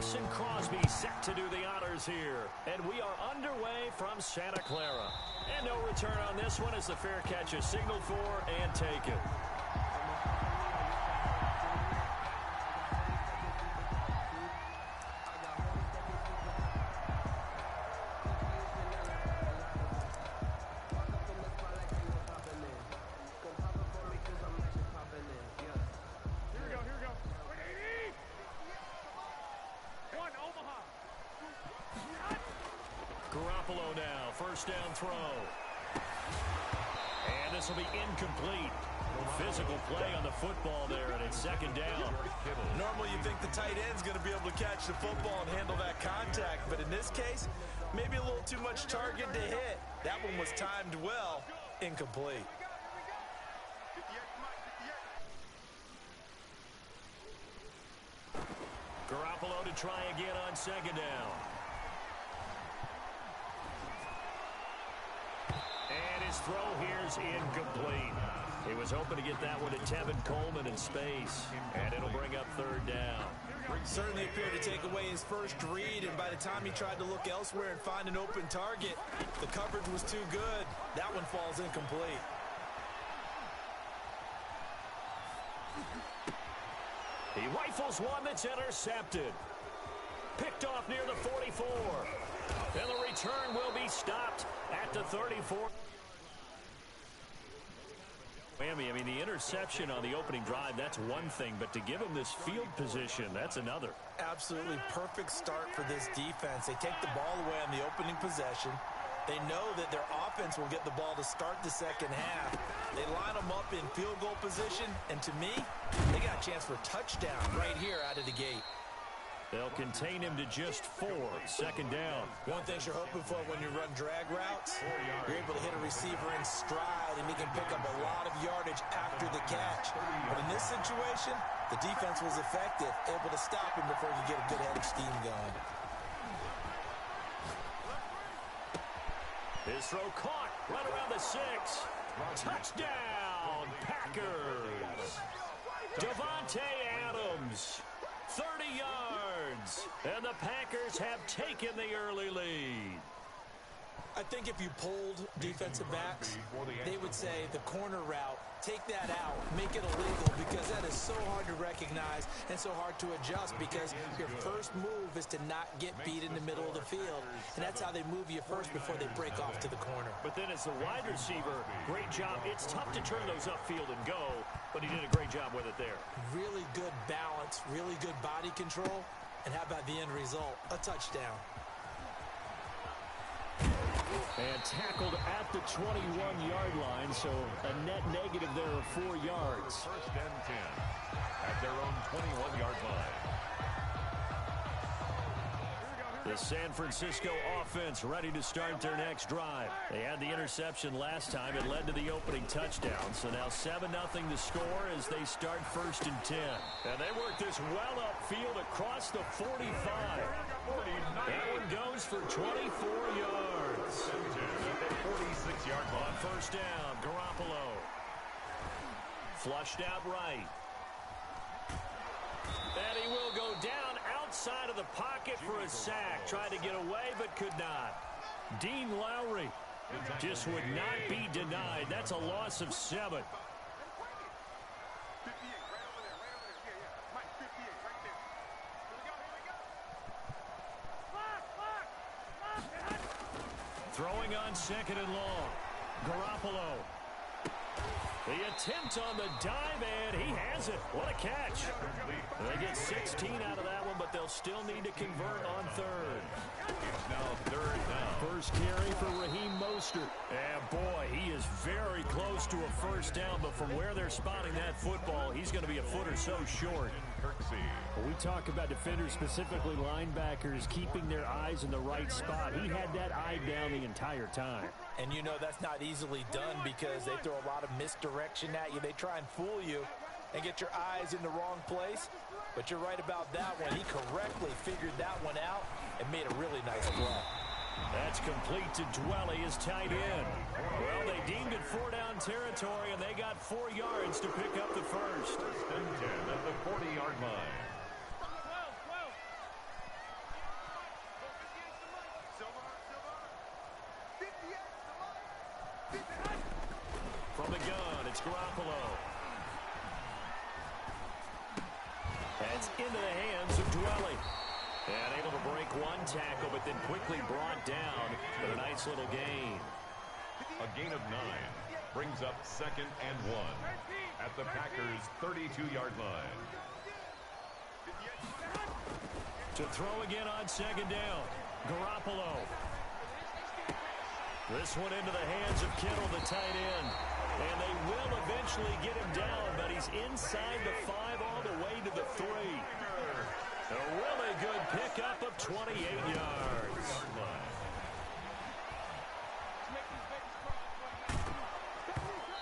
Mason Crosby set to do the honors here. And we are underway from Santa Clara. And no return on this one as the fair catch is signaled for and taken. Now, first down throw. And this will be incomplete. Physical play on the football there, and it's second down. Normally you think the tight end's going to be able to catch the football and handle that contact, but in this case, maybe a little too much target to hit. That one was timed well, incomplete. Garoppolo to try again on second down. And his throw here's incomplete. He was hoping to get that one to Tevin Coleman in space, and it'll bring up third down. Certainly appeared to take away his first read, and by the time he tried to look elsewhere and find an open target, the coverage was too good. That one falls incomplete. He rifles one that's intercepted. Picked off near the 44. And the return will be stopped at the 34. I mean, the interception on the opening drive, that's one thing, but to give him this field position, that's another. Absolutely perfect start for this defense. They take the ball away on the opening possession. They know that their offense will get the ball to start the second half. They line them up in field goal position, and to me, they got a chance for a touchdown right here out of the gate. They'll contain him to just 4. Second down. One thing you're hoping for when you run drag routes, you're able to hit a receiver in stride, and he can pick up a lot of yardage after the catch. But in this situation, the defense was effective, able to stop him before he could get a good head of steam going. His throw caught right around the 6. Touchdown, Packers. Davante Adams. 30 yards, and the Packers have taken the early lead. I think if you polled defensive backs, they would say the corner route, take that out, make it illegal, because that is so hard to recognize and so hard to adjust, because your first move is to not get beat in the middle of the field, and that's how they move you first before they break off to the corner. But then as the wide receiver, great job. It's tough to turn those upfield and go, but he did a great job with it there. Really good balance, really good body control, and how about the end result? A touchdown. And tackled at the 21-yard line, so a net negative there of 4 yards. First and 10 at their own 21-yard line. The San Francisco offense ready to start their next drive. They had the interception last time. It led to the opening touchdown. So now 7-0 to score as they start first and 10. And they work this well upfield across the 45. That one goes for 24 yards. 46-yard line. On first down, Garoppolo. Flushed out right. And he will go down outside of the pocket for a sack. Tried to get away, but could not. Dean Lowry just would not be denied. That's a loss of 7. Throwing on second and long. Garoppolo. The attempt on the dive, and he has it. What a catch. They get 16 out of that one, but they'll still need to convert on third. It's now third down. First carry for Raheem Mostert. And boy, he is very close to a first down, but from where they're spotting that football, he's going to be a foot or so short. Kirksey. We talk about defenders, specifically linebackers, keeping their eyes in the right spot. He had that eye down the entire time. And you know that's not easily done because they throw a lot of misdirection at you. They try and fool you and get your eyes in the wrong place. But you're right about that one. He correctly figured that one out and made a really nice play. That's complete to Dwelly, his tight end. Well, they deemed it 4-down territory, and they got 4 yards to pick up the first. First and 10 at the 40-yard line. It's Garoppolo. That's into the hands of Dwelly. And able to break one tackle, but then quickly brought down for a nice little gain. A gain of 9 brings up 2nd and 1 at the Packers' 32-yard line. To throw again on 2nd down. Garoppolo. This one into the hands of Kittle, the tight end. And they will eventually get him down, but he's inside the 5 all the way to the 3. A really good pickup of 28 yards.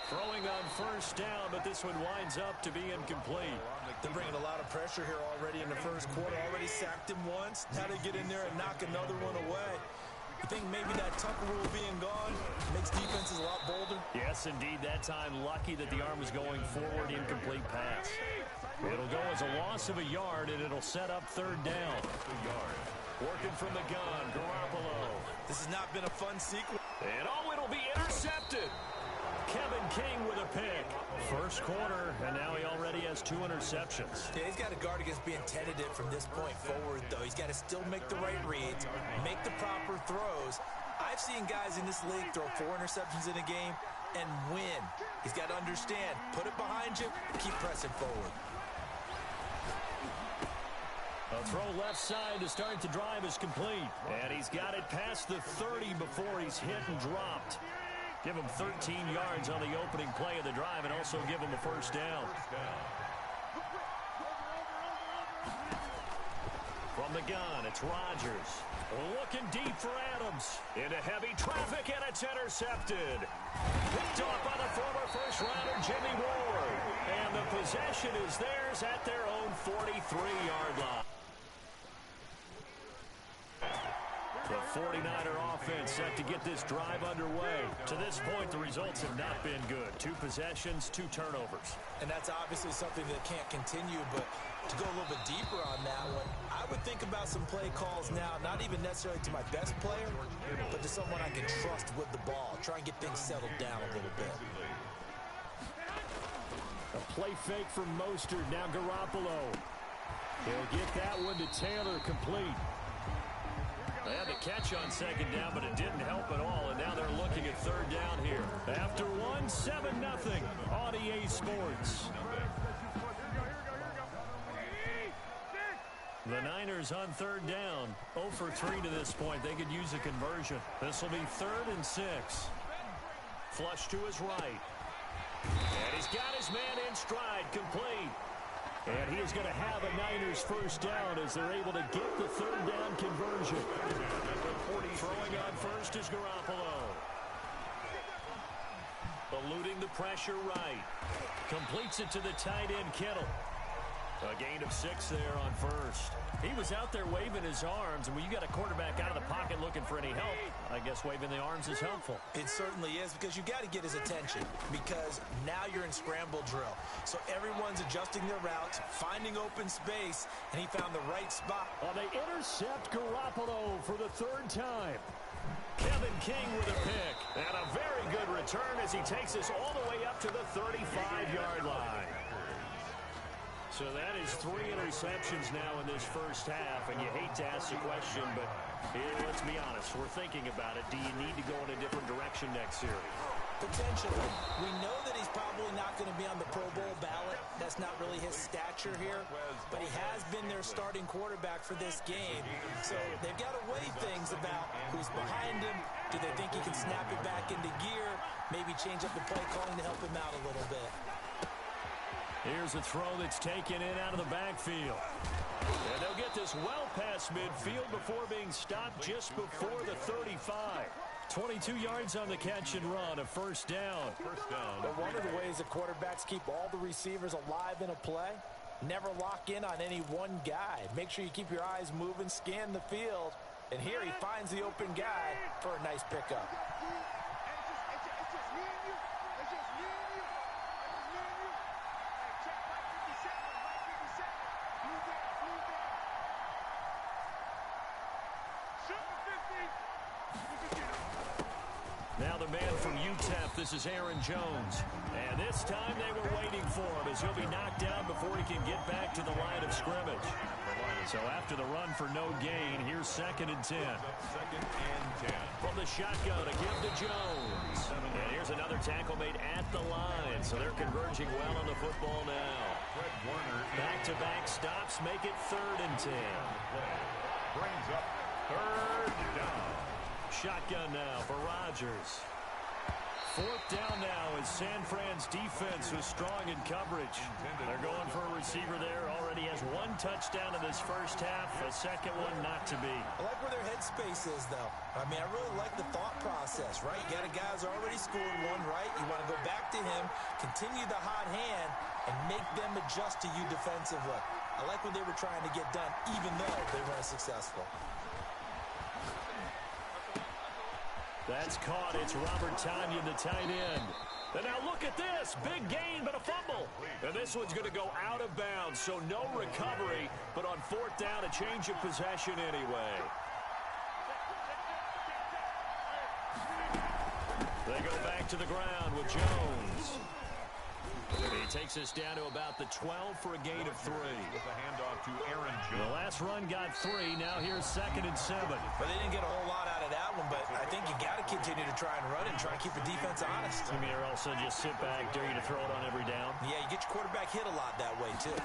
Throwing on 1st down, but this one winds up to be incomplete. They're bringing a lot of pressure here already in the first quarter. Already sacked him once. Now they get in there and knock another one away. You think maybe that Tucker rule being gone makes defenses a lot bolder? Yes, indeed. That time, lucky that the arm was going forward, incomplete pass. It'll go as a loss of a yard, and it'll set up 3rd down. Working from the gun, Garoppolo. This has not been a fun sequence. And it'll be intercepted. Kevin King with a pick. First quarter, and now he already has 2 interceptions. Yeah, he's got to guard against being tentative from this point forward, though. He's got to still make the right reads, make the proper throws. I've seen guys in this league throw 4 interceptions in a game and win. He's got to understand, put it behind you, keep pressing forward. A throw left side to start the drive is complete. And he's got it past the 30 before he's hit and dropped. Give him 13 yards on the opening play of the drive and also give him a 1st down. From the gun, it's Rodgers. Looking deep for Adams. Into heavy traffic, and it's intercepted. Picked off by the former first-rounder Jimmy Ward. And the possession is theirs at their own 43-yard line. The 49er offense set to get this drive underway. To this point, the results have not been good. 2 possessions, 2 turnovers. And that's obviously something that can't continue, but to go a little bit deeper on that one, I would think about some play calls now, not even necessarily to my best player, but to someone I can trust with the ball. Try and get things settled down a little bit. A play fake from Mostert, now Garoppolo. He'll get that one to Taylor, complete. They had the catch on 2nd down, but it didn't help at all, and now they're looking at 3rd down here. After 1, 7-0 on EA Sports. The Niners on 3rd down, 0 for 3 to this point. They could use a conversion. This will be 3rd and 6. Flush to his right. And he's got his man in stride, complete. And he is going to have a Niners 1st down as they're able to get the 3rd down conversion. Throwing on 1st is Garoppolo. Eluding the pressure right. Completes it to the tight end, Kittle. A gain of 6 there on 1st. He was out there waving his arms, and when you got a quarterback out of the pocket looking for any help, I guess waving the arms is helpful. It certainly is, because you got to get his attention, because now you're in scramble drill. So everyone's adjusting their routes, finding open space, and he found the right spot. Well, they intercept Garoppolo for the 3rd time. Kevin King with a pick, and a very good return as he takes us all the way up to the 35-yard line. So that is 3 interceptions now in this first half, and you hate to ask the question, but here, let's be honest, we're thinking about it. Do you need to go in a different direction next series? Potentially. We know that he's probably not going to be on the Pro Bowl ballot. That's not really his stature here, but he has been their starting quarterback for this game. So they've got to weigh things about who's behind him. Do they think he can snap it back into gear? Maybe change up the play calling to help him out a little bit. Here's a throw that's taken in out of the backfield. And they'll get this well past midfield before being stopped just before the 35. 22 yards on the catch and run, a 1st down. But one of the ways that quarterbacks keep all the receivers alive in a play, never lock in on any one guy. Make sure you keep your eyes moving, scan the field. And here he finds the open guy for a nice pickup. Now the man from UTEP, this is Aaron Jones. And this time they were waiting for him as he'll be knocked down before he can get back to the line of scrimmage. So after the run for no gain, here's 2nd and 10. 2nd and 10. From the shotgun to give to Jones. And here's another tackle made at the line. So they're converging well on the football now. Back-to-back stops make it 3rd and 10. Brings up 3rd down. Shotgun now for Rodgers. 4th down now as San Fran's defense was strong in coverage. They're going for a receiver there. Already has 1 touchdown in this first half. A second one not to be. I like where their headspace is, though. I mean, I really like the thought process, right? You got a guy who's already scored one, right? You want to go back to him, continue the hot hand, and make them adjust to you defensively. I like what they were trying to get done, even though they weren't successful. That's caught. It's Robert Tonyan, the tight end. And now look at this. Big gain, but a fumble. And this one's going to go out of bounds, so no recovery. But on 4th down, a change of possession anyway. They go back to the ground with Jones. He takes us down to about the 12 for a gain of 3. With a handoff to Aaron Jones. The last run got 3. Now here's 2nd and 7. But they didn't get a whole lot out of that one, but I think you got to continue to try and run and try and keep the defense honest. I mean, or also just sit back, dare you to throw it on every down. Yeah, you get your quarterback hit a lot that way, too.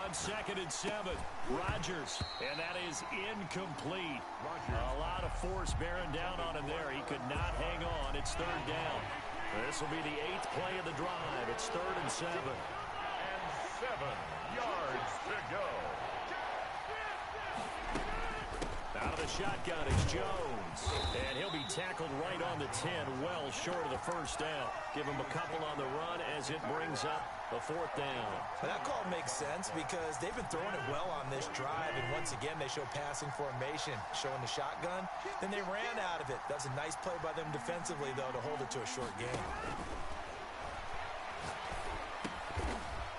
On 2nd and 7, Rodgers, and that is incomplete. A lot of force bearing down on him there. He could not hang on. It's 3rd down. This will be the 8th play of the drive. It's 3rd and 7. And 7 yards to go. Out of the shotgun is Jones. And he'll be tackled right on the 10, well short of the first down. Give him a couple on the run as it brings up the 4th down. Well, that call makes sense because they've been throwing it well on this drive, and once again they show passing formation, showing the shotgun. Then they ran out of it. That was a nice play by them defensively, though, to hold it to a short game.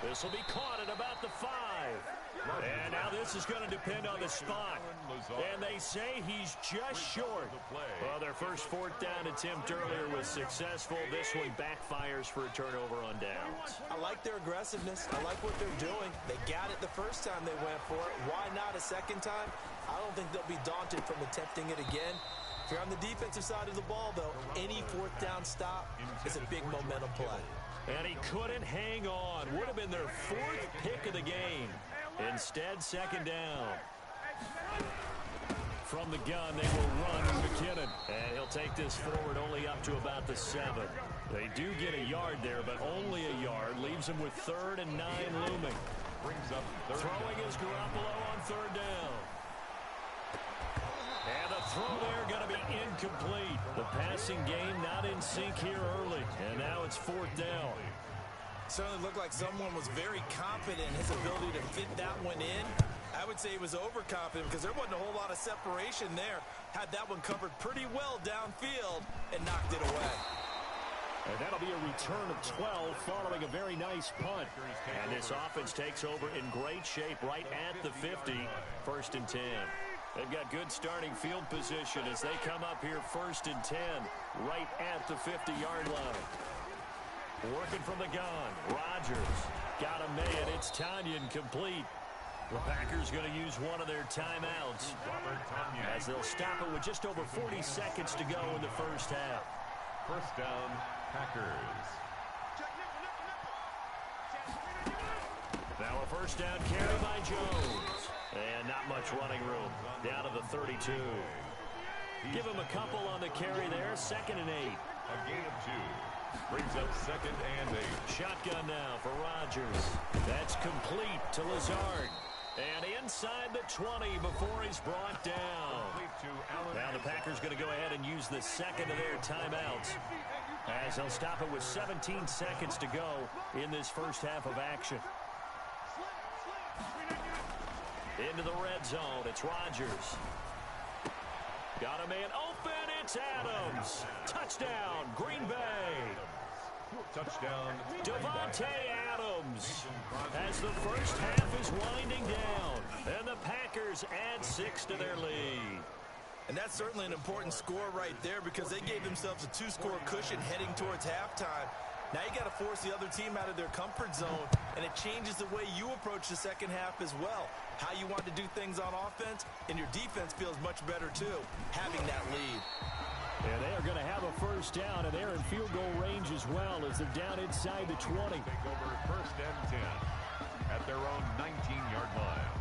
This will be caught at about the 5. And now this is going to depend on the spot. And they say he's just short. Well, their first 4th down attempt earlier was successful. This one backfires for a turnover on downs. I like their aggressiveness. I like what they're doing. They got it the first time they went for it. Why not a second time? I don't think they'll be daunted from attempting it again. If you're on the defensive side of the ball, though, any 4th down stop is a big momentum play. And he couldn't hang on. Would have been their 4th pick of the game. Instead, 2nd down. From the gun, they will run McKinnon. And he'll take this forward only up to about the 7. They do get a yard there, but only a yard. Leaves them with 3rd and 9 looming. Brings up 3rd. Throwing is Garoppolo on 3rd down. And the throw there going to be incomplete. The passing game not in sync here early. And now it's 4th down. Certainly looked like someone was very confident in his ability to fit that one in. I would say he was overconfident because there wasn't a whole lot of separation there. Had that one covered pretty well downfield and knocked it away. And that'll be a return of 12 following a very nice punt. And this offense takes over in great shape right at the 50. 1st and 10. They've got good starting field position as they come up here 1st and 10 right at the 50-yard line. Working from the gun. Rodgers got him made. It's Tonyan complete. The Packers going to use one of their timeouts as they'll stop it with just over 40 seconds to go in the first half. 1st down, Packers. Now a 1st down carry by Jones. And not much running room. Down to the 32. Give him a couple on the carry there. 2nd and 8. A gain of 2. Brings up 2nd and 8. Shotgun now for Rodgers. That's complete to Lazard. And inside the 20 before he's brought down. Now the Packers going to go ahead and use the 2nd of their timeouts as they'll stop it with 17 seconds to go in this first half of action. Into the red zone. It's Rodgers. Got a man open. It's Adams. Touchdown, Green Bay. Touchdown, Devontae Adams as the first half is winding down. And the Packers add 6 to their lead. And that's certainly an important score right there because they gave themselves a 2-score cushion heading towards halftime. Now you got to force the other team out of their comfort zone, and it changes the way you approach the second half as well. How you want to do things on offense, and your defense feels much better too, having that lead. And they are going to have a first down, and they're in field goal range as well as they're down inside the 20. Take over first and 10 at their own 19-yard line.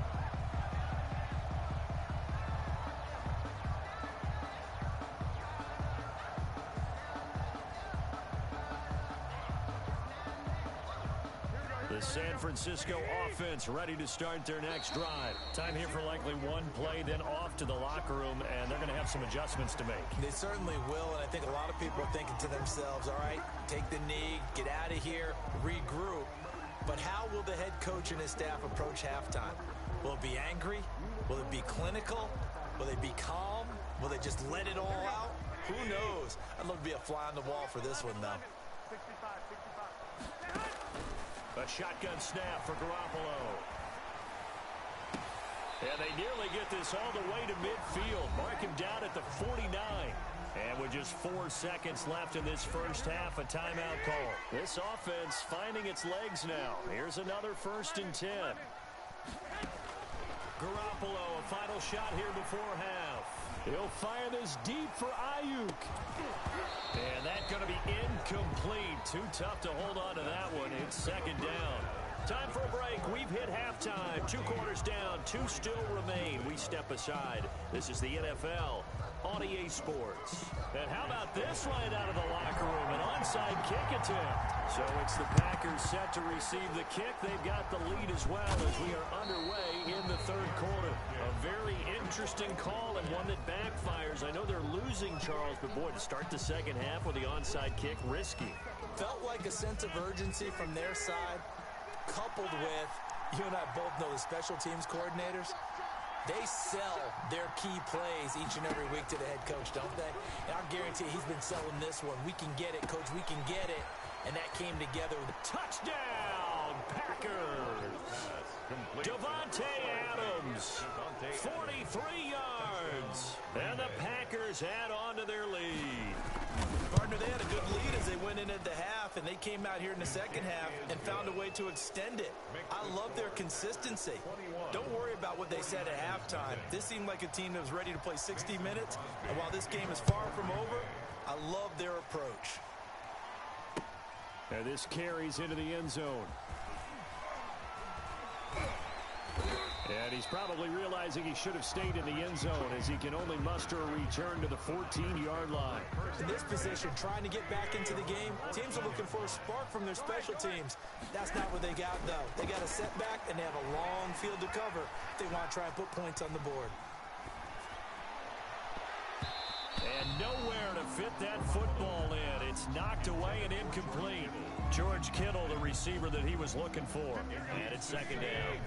The San Francisco offense ready to start their next drive. Time here for likely one play, then off to the locker room, and they're going to have some adjustments to make. They certainly will, and I think a lot of people are thinking to themselves, all right, take the knee, get out of here, regroup. But how will the head coach and his staff approach halftime? Will it be angry? Will it be clinical? Will they be calm? Will they just let it all out? Who knows? I'd love to be a fly on the wall for this one, though. A shotgun snap for Garoppolo. And they nearly get this all the way to midfield. Mark him down at the 49. And with just 4 seconds left in this first half, a timeout call. This offense finding its legs now. Here's another 1st and 10. Garoppolo, a final shot here before half. He'll fire this deep for Ayuk. And that's going to be incomplete. Too tough to hold on to that one. It's 2nd down. Time for a break. We've hit halftime. 2 quarters down. 2 still remain. We step aside. This is the NFL on EA Sports. And how about this line out of the locker room? An onside kick attempt. So it's the Packers set to receive the kick. They've got the lead as well as we are underway in the 3rd quarter. A very interesting call and one that backfires. I know they're losing, Charles, but boy, to start the second half with the onside kick, risky. Felt like a sense of urgency from their side, coupled with, you and I both know the special teams coordinators. They sell their key plays each and every week to the head coach, don't they? And I guarantee he's been selling this one. We can get it, coach. We can get it. And that came together. Touchdown, Packers. Davante Adams, 43 yards. And the Packers add on to their lead. Partner, they had a good lead as they went in at the half, and they came out here in the second half and found a way to extend it. I love their consistency. Don't worry about what they said at halftime. This seemed like a team that was ready to play 60 minutes, and while this game is far from over, I love their approach. And this carries into the end zone. And he's probably realizing he should have stayed in the end zone as he can only muster a return to the 14-yard line. In this position, trying to get back into the game, teams are looking for a spark from their special teams. That's not what they got, though. They got a setback, and they have a long field to cover if they want to try and put points on the board. And nowhere to fit that football in. It's knocked away and incomplete. George Kittle, the receiver that he was looking for. And it's 2nd down.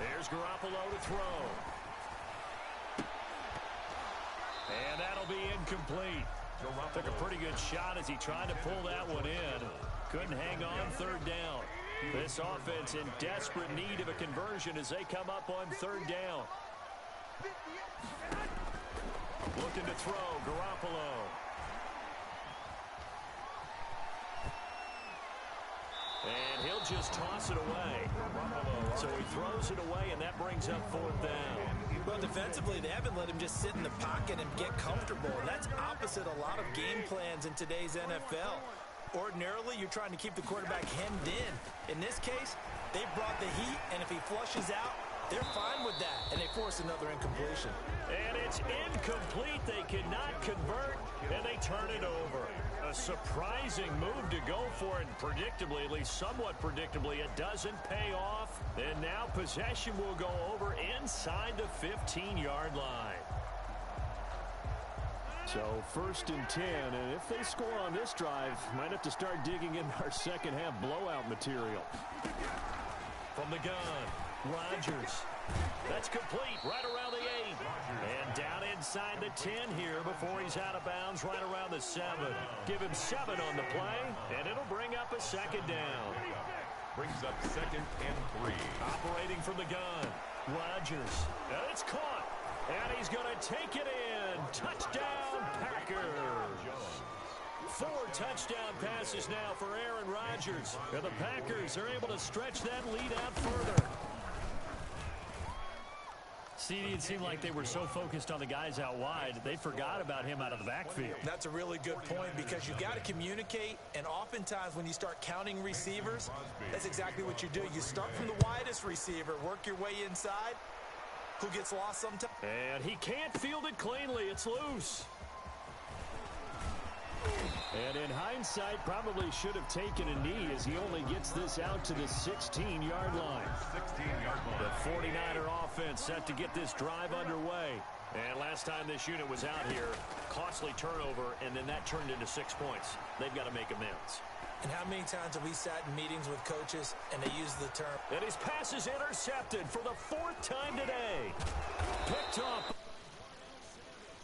There's Garoppolo to throw. And that'll be incomplete. Took a pretty good shot as he tried to pull that one in. Couldn't hang on 3rd down. This offense in desperate need of a conversion as they come up on 3rd down. Looking to throw, Garoppolo. And he'll just toss it away. So he throws it away, and that brings up 4th down. Well, defensively, they haven't let him just sit in the pocket and get comfortable. And that's opposite a lot of game plans in today's NFL. Ordinarily, you're trying to keep the quarterback hemmed in. In this case, they brought the heat, and if he flushes out, they're fine with that, and they force another incompletion. And it's incomplete. They cannot convert, and they turn it over. A surprising move to go for it, and predictably, at least somewhat predictably, it doesn't pay off. And now possession will go over inside the 15-yard line. So 1st and 10, and if they score on this drive, might have to start digging in our second half blowout material. From the gun, Rodgers. That's complete right around the 8. And down inside the 10 here before he's out of bounds right around the 7. Give him 7 on the play, and it'll bring up a 2nd down. Brings up 2nd and 3. Operating from the gun. Rodgers. And it's caught. And he's going to take it in. Touchdown, Packers. 4 touchdown passes now for Aaron Rodgers. And the Packers are able to stretch that lead out further. CD, it seemed like they were so focused on the guys out wide, they forgot about him out of the backfield. That's a really good point because you've got to communicate, and oftentimes when you start counting receivers, that's exactly what you do. You start from the widest receiver, work your way inside. Who gets lost sometimes? And he can't field it cleanly. It's loose. And in hindsight, probably should have taken a knee as he only gets this out to the 16-yard line. 16-yard line. The 49er offense set to get this drive underway. And last time this unit was out here, costly turnover, and then that turned into 6 points. They've got to make amends. And how many times have we sat in meetings with coaches and they use the term? And his pass is intercepted for the 4th time today.